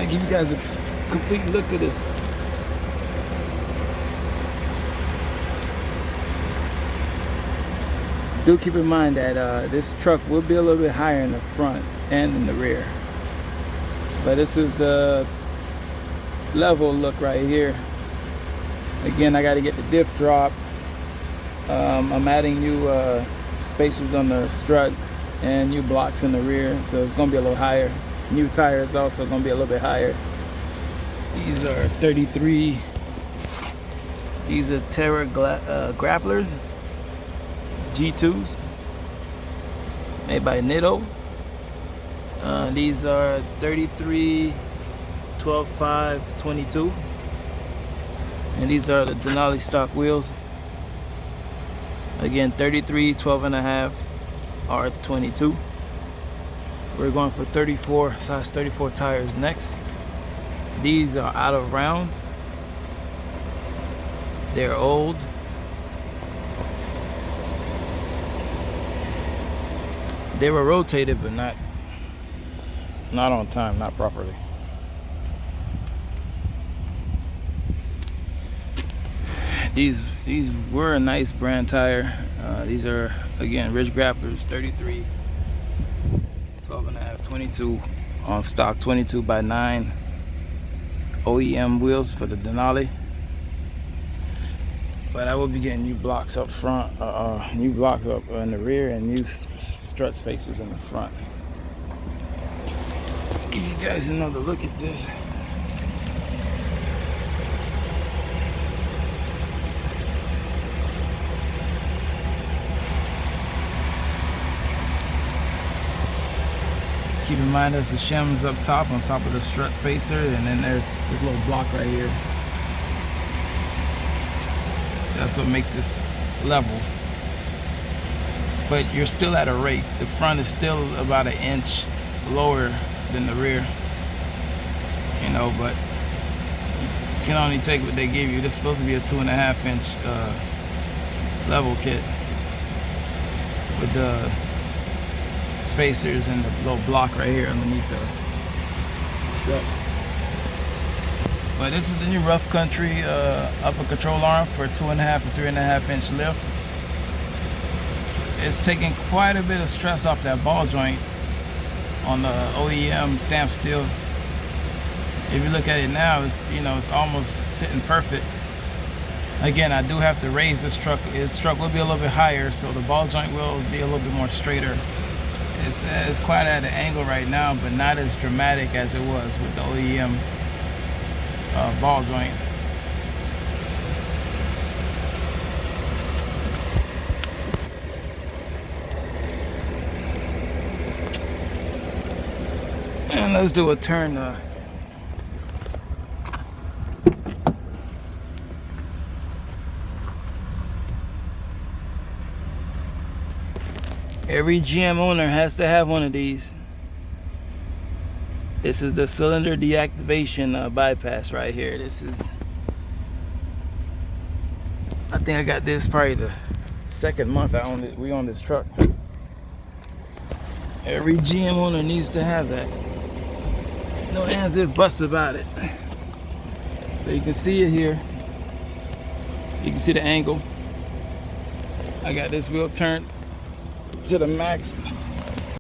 I'll give you guys a complete look at it. Do keep in mind that this truck will be a little bit higher in the front and in the rear. But this is the level look right here. Again, I got to get the diff drop. I'm adding new spacers on the strut and new blocks in the rear, so it's going to be a little higher. New tires also going to be a little bit higher. These are 33. These are Terra Grapplers G2s made by Nitto. These are 33 12.5 22, and these are the Denali stock wheels. Again, 33 12.5 R22. We're going for 34 size 34 tires next. These are out of round. They're old. They were rotated, but not on time, not properly. These were a nice brand tire. These are, again, Ridge Grapplers 33 12.5 22 on stock 22 by 9 OEM wheels for the Denali. But I will be getting new blocks up front, new blocks up in the rear, and new strut spacers in the front. Give you guys another look at this. Keep in mind there's the shims up top on top of the strut spacer, and then there's this little block right here. That's what makes this level. But you're still at a rate. The front is still about an inch lower than the rear. You know, but you can only take what they give you. This is supposed to be a 2.5 inch level kit with the spacers and the little block right here underneath the strut. But this is the new Rough Country upper control arm for 2.5 and 3.5 inch lift. It's taking quite a bit of stress off that ball joint on the OEM stamped steel. If you look at it now, it's, you know, it's almost sitting perfect. Again, I do have to raise this truck. This truck will be a little bit higher, so the ball joint will be a little bit more straighter. It's quite at an angle right now, but not as dramatic as it was with the OEM ball joint. And let's do a turn. Every GM owner has to have one of these. This is the cylinder deactivation bypass right here. This is, I think I got this probably the second month I own it. We own this truck. Every GM owner needs to have that. No ands if buts about it. So you can see it here. You can see the angle. I got this wheel turned to the max.